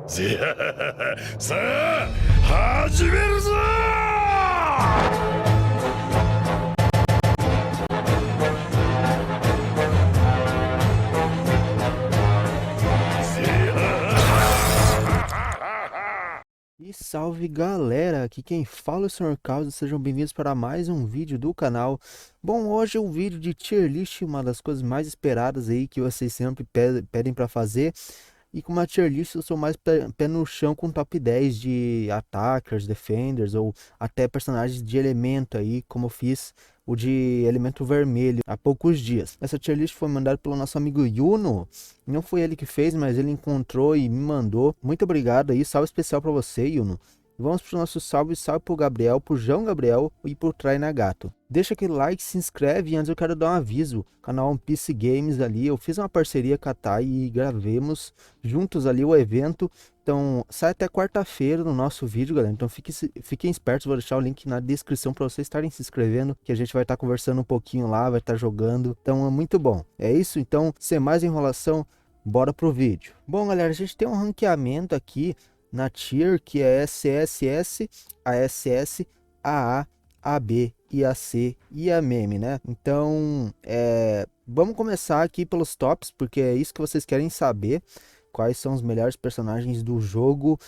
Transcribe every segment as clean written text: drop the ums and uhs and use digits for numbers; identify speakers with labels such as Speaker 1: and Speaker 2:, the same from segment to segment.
Speaker 1: さあ始めるぞ。
Speaker 2: E salve galera, aqui quem fala é o Sr. Caos, sejam bem-vindos para mais um vídeo do canal. Bom, hoje é um vídeo de tier list, uma das coisas mais esperadas aí que vocês sempre pedem para fazer. E com uma tier list eu sou mais pé no chão com top 10 de attackers, defenders ou até personagens de elemento aí, como eu fiz o de elemento vermelho há poucos dias. Essa tier list foi mandada pelo nosso amigo Yuno. Não foi ele que fez, mas ele encontrou e me mandou. Muito obrigado aí, salve especial para você, Yuno. Vamos pro nosso salve pro Gabriel, pro João Gabriel e pro Trainagato. Deixa aquele like, se inscreve e antes eu quero dar um aviso. Canal One Piece Games ali, eu fiz uma parceria com a Tai e gravemos juntos ali o evento. Então sai até quarta-feira no nosso vídeo, galera. Então fiquem espertos, vou deixar o link na descrição para vocês estarem se inscrevendo. Que a gente vai estar conversando um pouquinho lá, vai estar jogando. Então é muito bom. É isso, então sem mais enrolação, bora pro vídeo. Bom galera, a gente tem um ranqueamento aqui na tier que é SSS, ASS, AA, AB, IAC e a meme, né? Então, vamos começar aqui pelos tops, porque é isso que vocês querem saber, quais são os melhores personagens do jogo.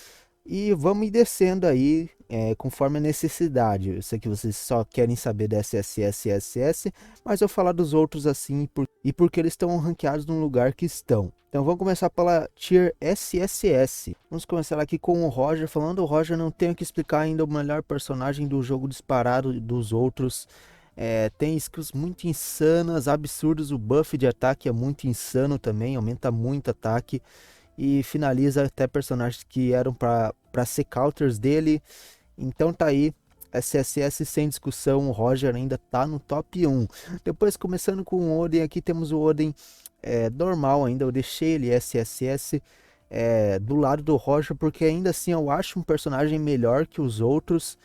Speaker 2: E vamos ir descendo aí, conforme a necessidade. Eu sei que vocês só querem saber da SSS e SS, mas eu vou falar dos outros assim, porque eles estão ranqueados no lugar que estão. Então vamos começar pela tier SSS. Vamos começar aqui com o Roger. Falando o Roger, não tenho que explicar ainda o melhor personagem do jogo disparado dos outros. Tem skills muito insanas, absurdos. O buff de ataque é muito insano também, aumenta muito ataque. E finaliza até personagens que eram para ser counters dele. Então tá aí, SSS sem discussão, o Roger ainda tá no top 1. Depois começando com o Oden, aqui temos o Oden normal ainda, eu deixei ele SSS do lado do Roger, porque ainda assim eu acho um personagem melhor que os outros.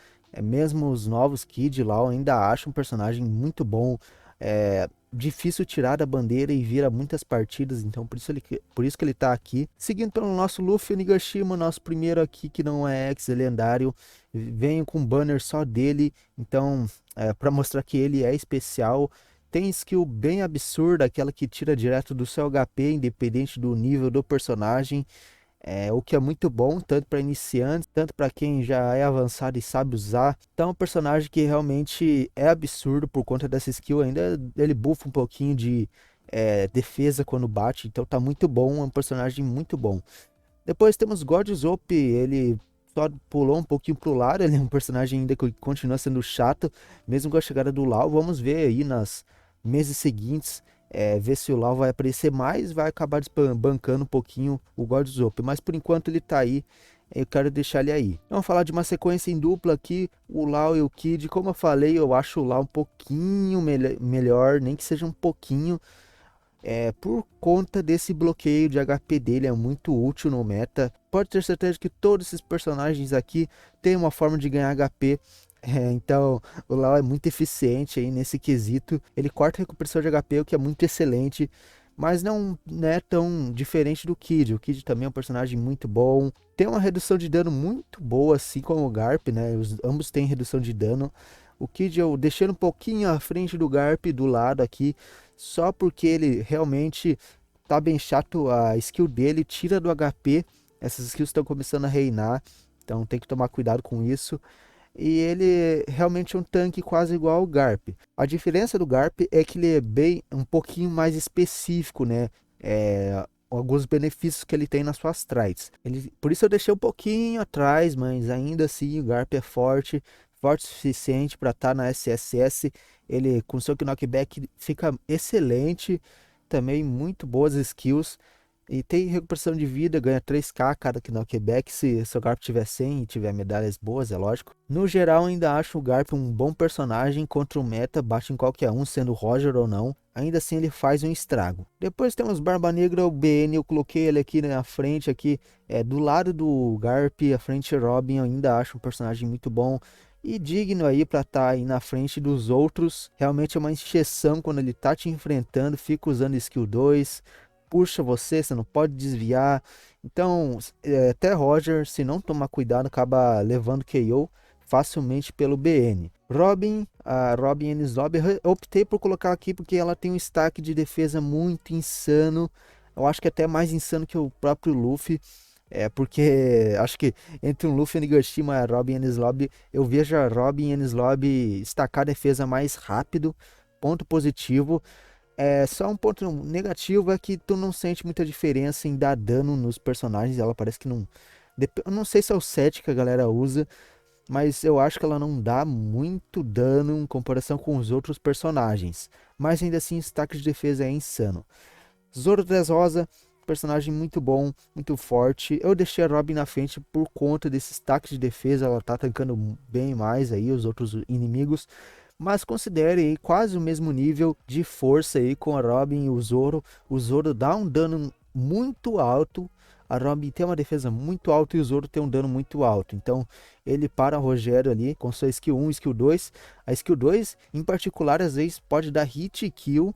Speaker 2: Mesmo os novos Kid lá, eu ainda acho um personagem muito bom. Difícil tirar da bandeira e vira muitas partidas, então por isso que ele tá aqui. Seguindo pelo nosso Luffy Onigashima, nosso primeiro aqui que não é ex lendário, venho com um banner só dele, então para mostrar que ele é especial. Tem skill bem absurda, aquela que tira direto do seu HP, independente do nível do personagem. O que é muito bom, tanto para iniciantes, tanto para quem já é avançado e sabe usar. Então é um personagem que realmente é absurdo por conta dessa skill. Ainda ele buffa um pouquinho de defesa quando bate, então tá muito bom, é um personagem muito bom. Depois temos God Zop, ele só pulou um pouquinho pro lado, ele é um personagem ainda que continua sendo chato, mesmo com a chegada do Lau. Vamos ver aí nas meses seguintes, ver se o Lau vai aparecer mais, vai acabar bancando um pouquinho o God Zop, mas por enquanto ele tá aí, eu quero deixar ele aí. Então, vamos falar de uma sequência em dupla aqui, o Lau e o Kid. Como eu falei, eu acho o Lau um pouquinho melhor, nem que seja um pouquinho, por conta desse bloqueio de HP dele, é muito útil no meta. Pode ter certeza que todos esses personagens aqui têm uma forma de ganhar HP. Então o Lau é muito eficiente aí nesse quesito. Ele corta a recuperação de HP, o que é muito excelente, mas não é tão diferente do Kid. O Kid também é um personagem muito bom, tem uma redução de dano muito boa, assim como o Garp, né? Ambos têm redução de dano. O Kid eu deixei um pouquinho à frente do Garp, do lado aqui, só porque ele realmente tá bem chato. A skill dele tira do HP, essas skills estão começando a reinar, então tem que tomar cuidado com isso. E ele realmente é um tanque quase igual ao Garp. A diferença do Garp é que ele é bem um pouquinho mais específico, né? Alguns benefícios que ele tem nas suas traits. Por isso eu deixei um pouquinho atrás, mas ainda assim o Garp é forte o suficiente para estar na SSS. Ele com seu knockback fica excelente, também muito boas skills. E tem recuperação de vida, ganha 3k cada knockback se seu Garp tiver 100 e tiver medalhas boas, é lógico. No geral, ainda acho o Garp um bom personagem contra o meta, bate em qualquer um, sendo Roger ou não. Ainda assim ele faz um estrago. Depois temos Barba Negra, o BN, eu coloquei ele aqui na frente, aqui do lado do Garp, a frente Robin, eu ainda acho um personagem muito bom e digno aí para estar aí na frente dos outros. Realmente é uma encheção quando ele tá te enfrentando, fica usando skill 2. puxa você, você não pode desviar. Então, até Roger, se não tomar cuidado, acaba levando KO facilmente pelo BN. Robin, a Robin Enies Lobby, eu optei por colocar aqui porque ela tem um stack de defesa muito insano. Eu acho que até mais insano que o próprio Luffy. Porque acho que entre um Luffy Onigashima e a Robin Enies Lobby, eu vejo a Robin Enies Lobby estacar a defesa mais rápido. Ponto positivo. Só um ponto negativo é que tu não sente muita diferença em dar dano nos personagens. Ela parece que não. Eu não sei se é o set que a galera usa, mas eu acho que ela não dá muito dano em comparação com os outros personagens. Mas ainda assim, o destaque de defesa é insano. Zoro Dressrosa, personagem muito bom, muito forte. Eu deixei a Robin na frente por conta desse destaque de defesa. Ela tá tancando bem mais aí os outros inimigos. Mas considere aí quase o mesmo nível de força aí com a Robin e o Zoro. O Zoro dá um dano muito alto. A Robin tem uma defesa muito alta e o Zoro tem um dano muito alto. Então ele para o Rogério ali com sua skill 1 e skill 2. A skill 2 em particular às vezes pode dar hit kill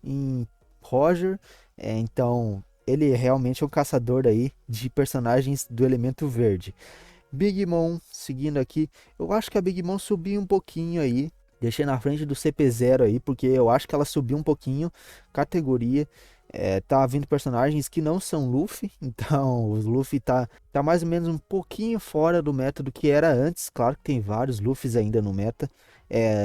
Speaker 2: em Roger. Então ele realmente é um caçador aí de personagens do elemento verde. Big Mom seguindo aqui. Eu acho que a Big Mom subiu um pouquinho aí. Deixei na frente do CP0 aí, porque eu acho que ela subiu um pouquinho categoria. Tá vindo personagens que não são Luffy, então o Luffy tá mais ou menos um pouquinho fora do meta do que era antes. Claro que tem vários Luffys ainda no meta,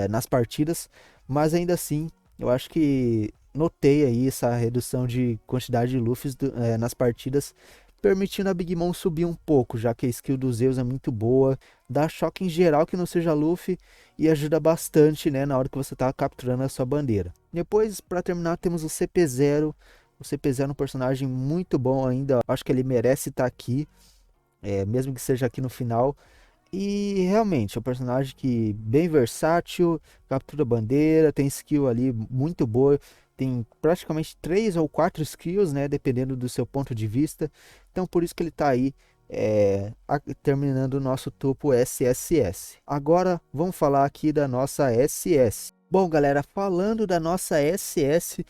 Speaker 2: nas partidas, mas ainda assim, eu acho que notei aí essa redução de quantidade de Luffys nas partidas, permitindo a Big Mom subir um pouco, já que a skill dos Zeus é muito boa, dá choque em geral que não seja Luffy e ajuda bastante, né, na hora que você tá capturando a sua bandeira. Depois, para terminar, temos o CP0. O CP0 é um personagem muito bom ainda, acho que ele merece estar aqui, mesmo que seja aqui no final. E realmente é um personagem que bem versátil, captura bandeira, tem skill ali muito boa, tem praticamente 3 ou 4 skills, né, dependendo do seu ponto de vista. Então por isso que ele está aí terminando o nosso topo SSS. Agora vamos falar aqui da nossa SS. Bom galera, falando da nossa SS,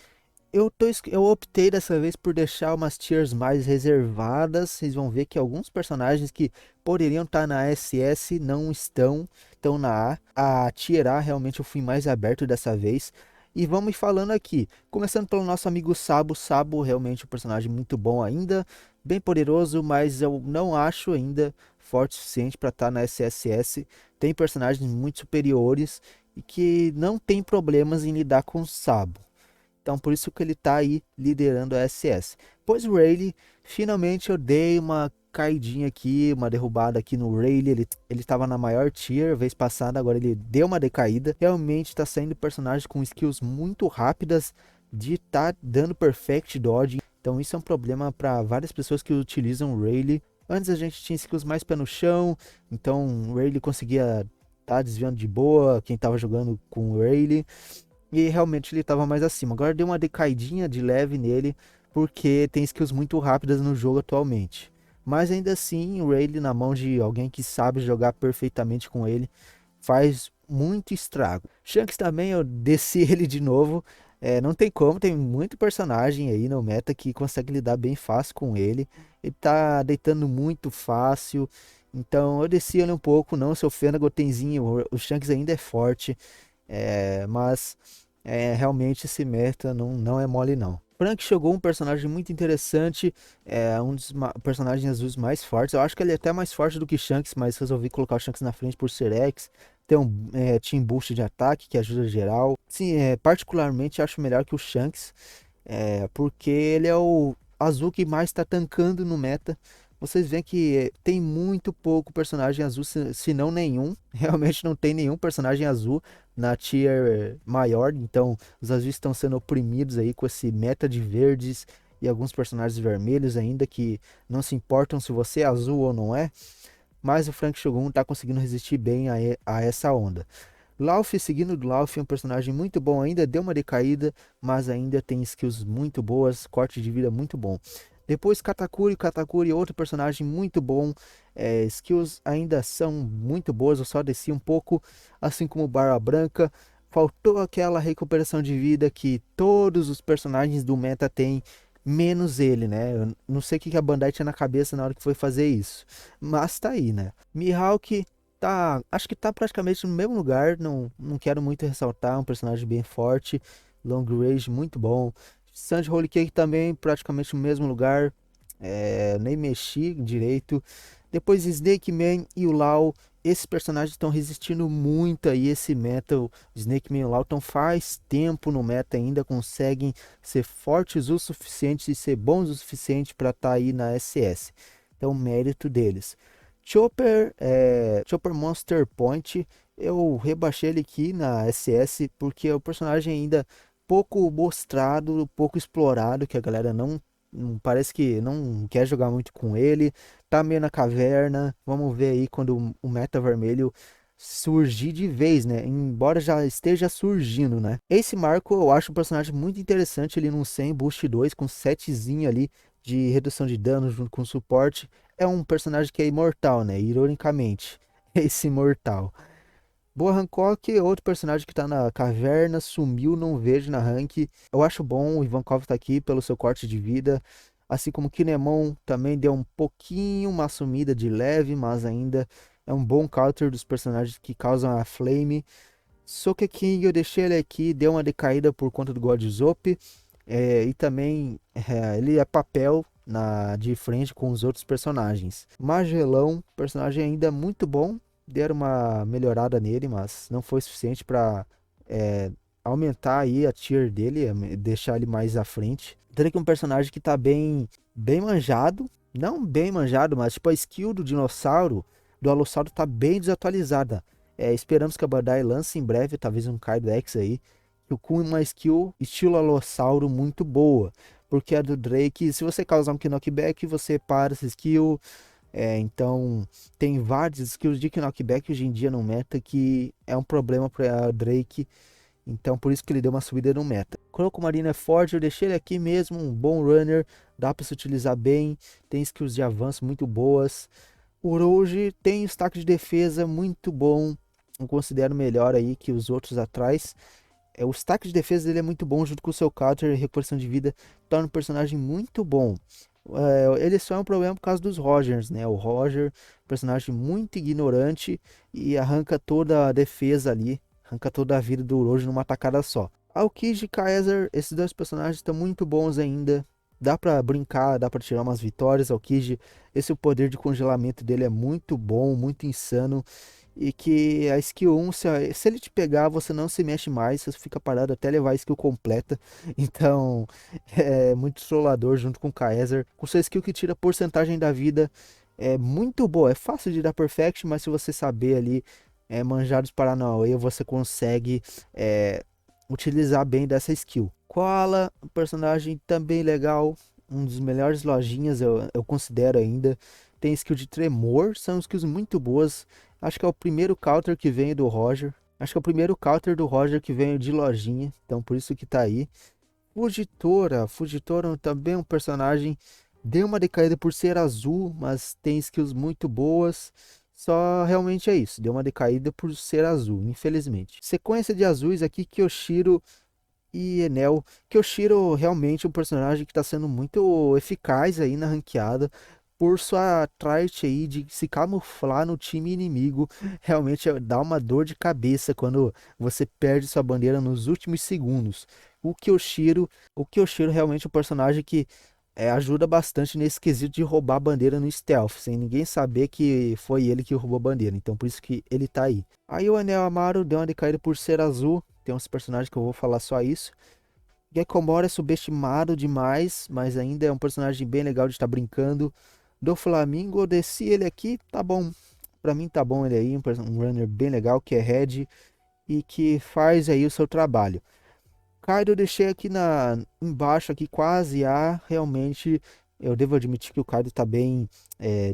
Speaker 2: eu optei dessa vez por deixar umas tiers mais reservadas. Vocês vão ver que alguns personagens que poderiam estar na SS não estão na A. A tier A realmente eu fui mais aberto dessa vez. E vamos falando aqui, começando pelo nosso amigo Sabo. Sabo realmente é um personagem muito bom ainda, bem poderoso, mas eu não acho ainda forte o suficiente para estar na SSS. Tem personagens muito superiores e que não tem problemas em lidar com o Sabo. Então por isso que ele tá aí liderando a SS. Pois o Rayleigh, finalmente eu dei uma caidinha aqui, uma derrubada aqui no Rayleigh. Ele estava na maior tier vez passada, agora ele deu uma decaída. Realmente está saindo personagem com skills muito rápidas de tá dando perfect dodge. Então isso é um problema para várias pessoas que utilizam o Rayleigh. Antes a gente tinha skills mais pé no chão, então o Rayleigh conseguia tá desviando de boa quem estava jogando com o Rayleigh. E realmente ele estava mais acima. Agora deu uma decaidinha de leve nele, porque tem skills muito rápidas no jogo atualmente. Mas ainda assim, o Rayleigh na mão de alguém que sabe jogar perfeitamente com ele, faz muito estrago. Shanks também, eu desci ele de novo. Não tem como, tem muito personagem aí no meta que consegue lidar bem fácil com ele. Ele tá deitando muito fácil. Então eu desci ele um pouco, não, seu Fênago tenzinho, o Shanks ainda é forte. Mas realmente esse meta não é mole não. Frank chegou um personagem muito interessante, um dos personagens azuis mais fortes. Eu acho que ele é até mais forte do que Shanks, mas resolvi colocar o Shanks na frente por ser X. Tem um team boost de ataque que ajuda geral. Sim, particularmente acho melhor que o Shanks, porque ele é o azul que mais está tancando no meta. Vocês veem que tem muito pouco personagem azul, se não nenhum. Realmente não tem nenhum personagem azul na tier maior. Então os azuis estão sendo oprimidos aí com esse meta de verdes e alguns personagens vermelhos ainda que não se importam se você é azul ou não é. Mas o Frank Shogun está conseguindo resistir bem a essa onda. Laufey, seguindo do Laufey, é um personagem muito bom ainda, deu uma decaída, mas ainda tem skills muito boas, corte de vida muito bom. Depois Katakuri é outro personagem muito bom, skills ainda são muito boas, eu só desci um pouco, assim como Barra Branca. Faltou aquela recuperação de vida que todos os personagens do meta têm, menos ele, né? Eu não sei o que a Bandai tinha na cabeça na hora que foi fazer isso, mas tá aí, né? Mihawk tá, acho que tá praticamente no mesmo lugar, não quero muito ressaltar, um personagem bem forte, long range muito bom. Sanji Holy Cake também praticamente no mesmo lugar, nem mexi direito. Depois Snake Man e o Law, esses personagens estão resistindo muito aí esse meta. O Snake Man e o Law estão faz tempo no meta, ainda conseguem ser fortes o suficiente e ser bons o suficiente para estar aí na SS. Então, mérito deles. Chopper, Chopper Monster Point, eu rebaixei ele aqui na SS porque é o personagem ainda pouco mostrado, pouco explorado, que a galera parece que não quer jogar muito com ele, tá meio na caverna. Vamos ver aí quando o meta vermelho surgir de vez, né? Embora já esteja surgindo, né? Esse Marco eu acho um personagem muito interessante, ele num 100 boost 2 com setzinho ali de redução de dano junto com suporte. É um personagem que é imortal, né? Ironicamente, esse imortal. Boa Hancock, outro personagem que tá na caverna, sumiu, não vejo na rank. Eu acho bom o Ivankov tá aqui pelo seu corte de vida. Assim como Kinemon também deu um pouquinho uma sumida de leve, mas ainda é um bom counter dos personagens que causam a flame. Sogeking eu deixei ele aqui, deu uma decaída por conta do God Zop. E também ele é papel de frente com os outros personagens. Magelão, personagem ainda muito bom, deram uma melhorada nele, mas não foi suficiente para aumentar aí a tier dele, deixar ele mais à frente. Drake é um personagem que tá bem manjado, não bem manjado, mas tipo a skill do Alossauro tá bem desatualizada. Esperamos que a Bandai lance em breve, talvez um Kaido X aí, com uma skill estilo Alossauro muito boa. Porque a do Drake, se você causar um knockback, você para essa skill. Então, tem várias skills de knockback hoje em dia no meta que é um problema para Drake. Então, por isso que ele deu uma subida no meta. Croco Marino é forte, eu deixei ele aqui mesmo, um bom runner, dá para se utilizar bem, tem skills de avanço muito boas. O Rouge tem stack de defesa muito bom, eu considero melhor aí que os outros atrás. O stack de defesa dele é muito bom, junto com o seu counter e recuperação de vida, torna o personagem muito bom. Ele só é um problema por causa dos Rogers, né? O Roger, personagem muito ignorante e arranca toda a defesa ali, arranca toda a vida do Orochi numa tacada só. Aokiji e Kaiser, esses dois personagens estão muito bons ainda. Dá pra brincar, dá pra tirar umas vitórias. Aokiji, esse o poder de congelamento dele é muito bom, muito insano. E que a skill 1, se ele te pegar, você não se mexe mais, você fica parado até levar a skill completa. Então, é muito trollador junto com o Kaiser. Com sua skill que tira porcentagem da vida, é muito boa. É fácil de dar perfect, mas se você saber ali manjar dos Paranauê, você consegue utilizar bem dessa skill. Koala, um personagem também legal, um dos melhores lojinhas, eu considero ainda. Tem skill de tremor, são skills muito boas. Acho que é o primeiro counter que vem do Roger. Acho que é o primeiro counter do Roger que vem de lojinha, então por isso que tá aí. Fugitora também é um personagem, deu uma decaída por ser azul, mas tem skills muito boas. Só realmente é isso, deu uma decaída por ser azul, infelizmente. Sequência de azuis aqui, Kyoshiro e Enel. Kyoshiro realmente é um personagem que está sendo muito eficaz aí na ranqueada. Por sua trait aí de se camuflar no time inimigo, realmente dá uma dor de cabeça quando você perde sua bandeira nos últimos segundos. O Kyoshiro realmente é um personagem que ajuda bastante nesse quesito de roubar a bandeira no stealth, sem ninguém saber que foi ele que roubou a bandeira. Então por isso que ele tá aí. Aí o Anel Amaro deu uma decaída por ser azul. Tem uns personagens que eu vou falar só isso. Gekomora é subestimado demais, mas ainda é um personagem bem legal de estar brincando. Do Flamingo, eu desci ele aqui, tá bom. Pra mim tá bom ele aí, um runner bem legal que é Red e que faz aí o seu trabalho. Kaido eu deixei aqui embaixo, aqui quase A. Realmente, eu devo admitir que o Kaido tá bem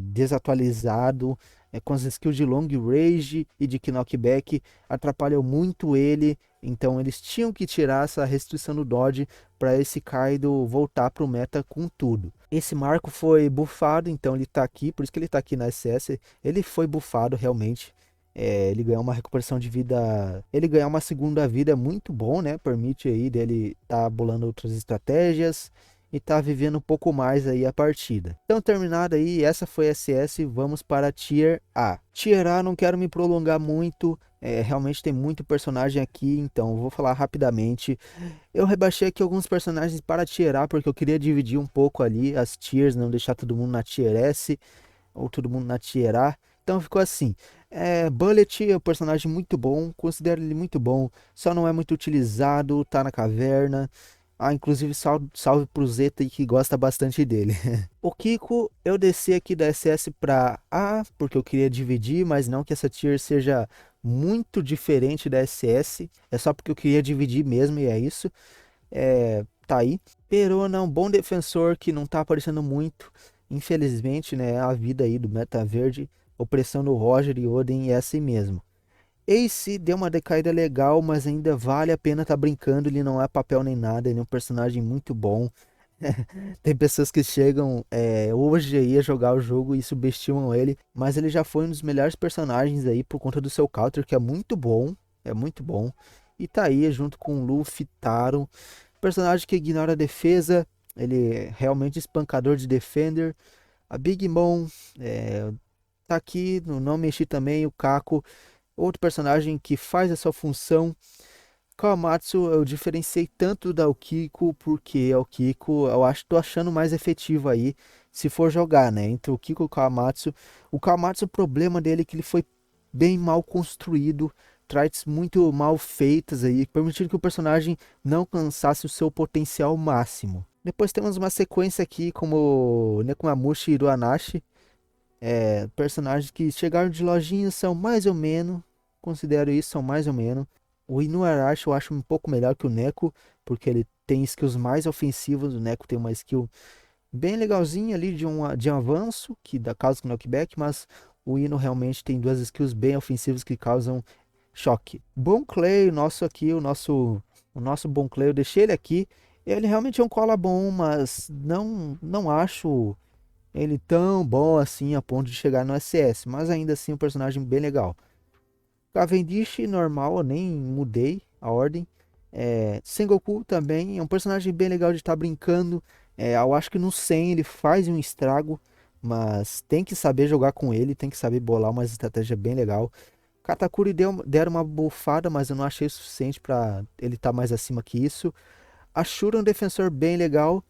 Speaker 2: desatualizado. Com as skills de long range e de knockback, atrapalham muito ele. Então, eles tinham que tirar essa restrição do dodge para esse Kaido voltar pro meta com tudo. Esse Marco foi buffado, então ele tá aqui, por isso que ele tá aqui na SS. Ele foi buffado realmente. Ele ganhar uma recuperação de vida, ele ganhar uma segunda vida é muito bom, né? Permite aí dele tá bolando outras estratégias e tá vivendo um pouco mais aí a partida. Então terminado aí, essa foi SS, vamos para Tier A. Tier A, não quero me prolongar muito, realmente tem muito personagem aqui, então vou falar rapidamente. Eu rebaixei aqui alguns personagens para Tier A, porque eu queria dividir um pouco ali as tiers, não deixar todo mundo na Tier S ou todo mundo na Tier A. Então ficou assim, Bullet é um personagem muito bom, considero ele muito bom, só não é muito utilizado, tá na caverna. Inclusive salve pro Zeta aí que gosta bastante dele. O Kiko, eu desci aqui da SS pra A, porque eu queria dividir, mas não que essa tier seja muito diferente da SS, é só porque eu queria dividir mesmo e é isso. Tá aí. Perona é um bom defensor que não tá aparecendo muito, infelizmente, né, a vida aí do Meta Verde, opressão do Roger e Oden é assim mesmo. Ace deu uma decaída legal, mas ainda vale a pena estar brincando. Ele não é papel nem nada, ele é um personagem muito bom. Tem pessoas que chegam hoje aí a jogar o jogo e subestimam ele, mas ele já foi um dos melhores personagens aí por conta do seu counter, que é muito bom, é muito bom. E tá aí junto com Luffy, Taro, personagem que ignora a defesa, ele é realmente espancador de defender. A Big Mom tá aqui, não mexi também, o Kako. Outro personagem que faz essa função, Kawamatsu, eu diferenciei tanto da Okiko, porque a Okiko tô achando mais efetivo aí, se for jogar, né, entre o Kiko e o Kawamatsu. O Kawamatsu, o problema dele é que ele foi bem mal construído, traits muito mal feitas aí, permitindo que o personagem não alcançasse o seu potencial máximo. Depois temos uma sequência aqui como Nekomamushi e Iruanashi, personagens que chegaram de lojinha, são mais ou menos, considero isso, são mais ou menos. O Inuarashi eu acho um pouco melhor que o Neko, porque ele tem skills mais ofensivas. O Neko tem uma skill bem legalzinha ali de avanço, que dá causa knockback, mas o Ino realmente tem duas skills bem ofensivas que causam choque. Bon Clay, o nosso Bon Clay, eu deixei ele aqui. Ele realmente é um cola bom, mas não acho ele tão bom assim a ponto de chegar no SS, mas ainda assim um personagem bem legal. Cavendish normal, eu nem mudei a ordem. Sengoku também é um personagem bem legal de estar brincando. Eu acho que no 100 ele faz um estrago, mas tem que saber jogar com ele, tem que saber bolar uma estratégia bem legal. Katakuri deram uma bufada, mas eu não achei suficiente para ele estar mais acima que isso. Ashura é um defensor bem legal,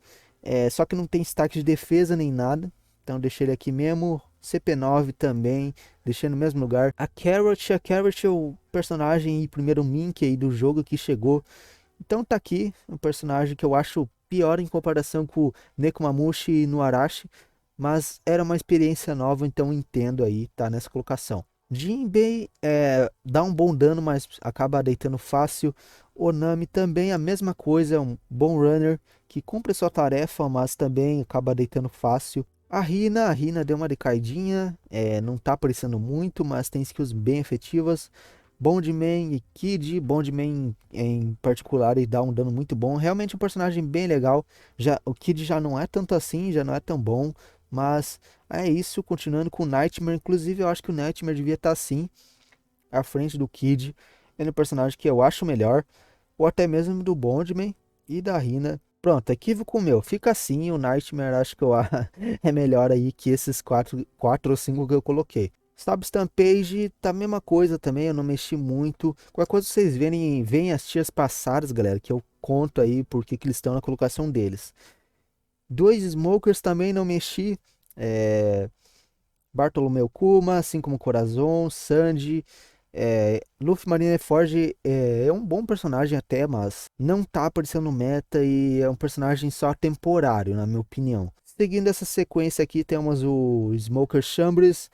Speaker 2: só que não tem stack de defesa nem nada. Então deixei ele aqui mesmo. CP9 também, deixei no mesmo lugar. A Carrot é o personagem e primeiro Mink aí do jogo que chegou. Então tá aqui, um personagem que eu acho pior em comparação com o Nekomamushi e Nuarashi. Mas era uma experiência nova, então entendo aí, tá nessa colocação. Jinbei dá um bom dano, mas acaba deitando fácil. Onami também a mesma coisa, é um bom runner que cumpre sua tarefa, mas também acaba deitando fácil. A Rina deu uma decaidinha, não tá aparecendo muito, mas tem skills bem efetivas. Bondman e Kid, Bondman em particular, e dá um dano muito bom. Realmente um personagem bem legal. O Kid já não é tanto assim, já não é tão bom, mas é isso, continuando com o Nightmare. Inclusive eu acho que o Nightmare devia estar assim, à frente do Kid. Ele é um personagem que eu acho melhor, ou até mesmo do Bondman e da Rina. Pronto, equívoco meu, fica assim, o Nightmare acho que é melhor aí que esses quatro ou 5 que eu coloquei. Stab Stampede tá a mesma coisa também, eu não mexi muito. Qualquer coisa vocês veem as tias passadas, galera, que eu conto aí porque que eles estão na colocação deles. Dois Smokers também não mexi, Bartolomeu Kuma, assim como Corazon, Sanji. Luffy Marineford é um bom personagem até, mas não tá aparecendo no meta e é um personagem só temporário, na minha opinião. Seguindo essa sequência aqui, temos o Smoker Chambers,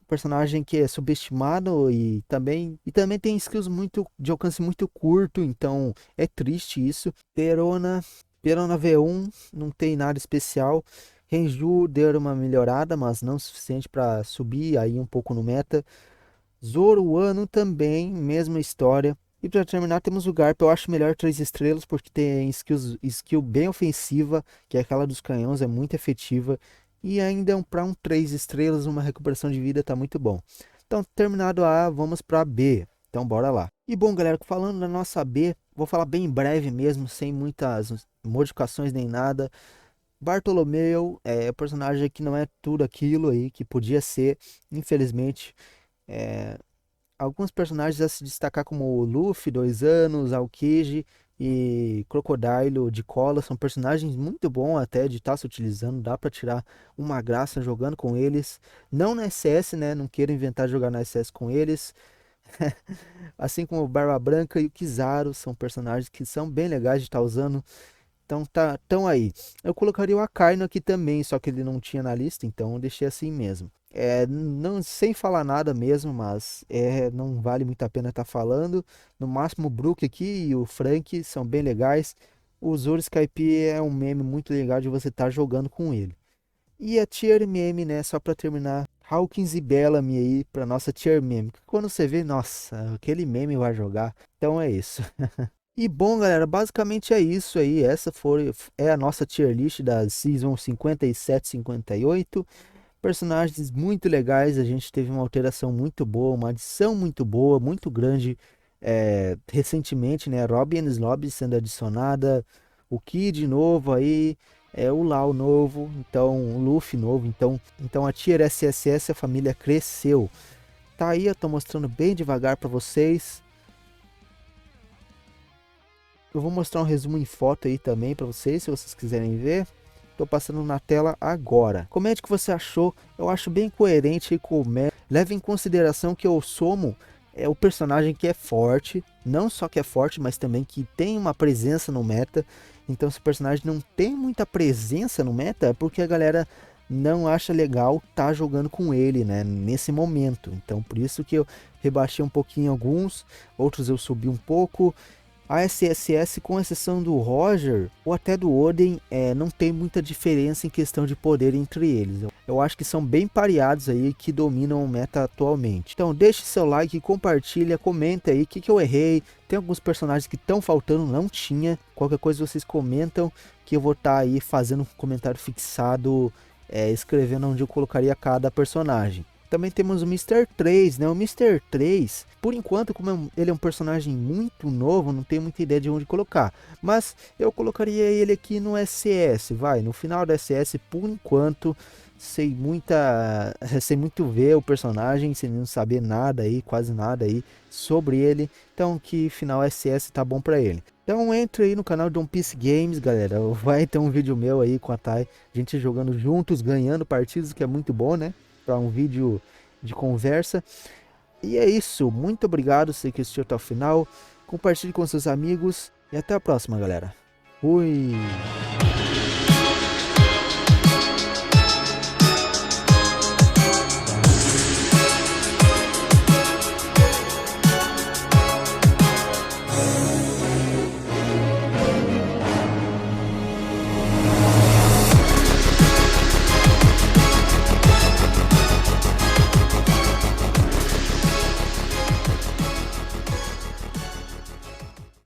Speaker 2: personagem que é subestimado e também tem skills de alcance muito curto, então é triste isso. Perona V1 não tem nada especial. Renju deu uma melhorada, mas não o suficiente para subir aí um pouco no meta. Zoro Wano também, mesma história. E para terminar temos o Garp, eu acho melhor 3 estrelas porque tem skill bem ofensiva, que é aquela dos canhões, é muito efetiva. E ainda para um 3 estrelas, uma recuperação de vida tá muito bom. Então, terminado a A, vamos para B. Então, bora lá. E bom, galera, falando da nossa B, vou falar bem breve mesmo, sem muitas modificações nem nada. Bartolomeu é um personagem que não é tudo aquilo aí que podia ser, infelizmente. É, alguns personagens a se destacar como o Luffy, 2 anos, Aokiji e Crocodile de cola são personagens muito bons até de estar se utilizando, dá pra tirar uma graça jogando com eles. Não na SS, né? Não quero inventar de jogar na SS com eles. Assim como o Barba Branca e o Kizaru são personagens que são bem legais de estar usando. Então tá, tão aí. Eu colocaria o Akainu aqui também, só que ele não tinha na lista, então eu deixei assim mesmo. Não sem falar nada mesmo, mas não vale muito a pena estar falando. No máximo o Brook aqui e o Frank são bem legais. O Zoro Skype é um meme muito legal de você estar jogando com ele. E a Tier Meme, né, só pra terminar, Hawkins e Bellamy aí pra nossa Tier Meme. Quando você vê, nossa, aquele meme vai jogar. Então é isso. E bom, galera, basicamente é isso aí. É a nossa tier list da Season 57, 58. Personagens muito legais. A gente teve uma alteração muito boa, uma adição muito boa, muito grande. Recentemente, né? Robin Lobby sendo adicionada. O Kid novo aí. O Lau novo. Então, o Luffy novo. Então a tier SSS, a família cresceu. Tá aí, eu tô mostrando bem devagar para vocês. Eu vou mostrar um resumo em foto aí também para vocês, se vocês quiserem ver. Estou passando na tela agora. Comente o que você achou. Eu acho bem coerente e leve em consideração que o Somo é o personagem que é forte. Não só que é forte, mas também que tem uma presença no meta. Então se o personagem não tem muita presença no meta, é porque a galera não acha legal tá jogando com ele, né, nesse momento. Então por isso que eu rebaixei um pouquinho alguns, outros eu subi um pouco. A SSS, com exceção do Roger ou até do Oden, não tem muita diferença em questão de poder entre eles. Eu acho que são bem pareados aí que dominam o meta atualmente. Então deixe seu like, compartilha, comenta aí o que eu errei. Tem alguns personagens que estão faltando, não tinha. Qualquer coisa vocês comentam que eu vou estar aí fazendo um comentário fixado, escrevendo onde eu colocaria cada personagem. Também temos o Mr. 3, né? O Mr. 3, por enquanto, como ele é um personagem muito novo, não tenho muita ideia de onde colocar. Mas eu colocaria ele aqui no SS, no final do SS, por enquanto, sem muito ver o personagem, sem não saber nada aí, quase nada aí sobre ele. Então que final SS tá bom pra ele. Então entre aí no canal de One Piece Games, galera. Vai ter um vídeo meu aí com a Thay, a gente jogando juntos, ganhando partidas, que é muito bom, né? Para um vídeo de conversa. E é isso, muito obrigado você que assistiu até o final. Compartilhe com seus amigos e até a próxima, galera. Fui!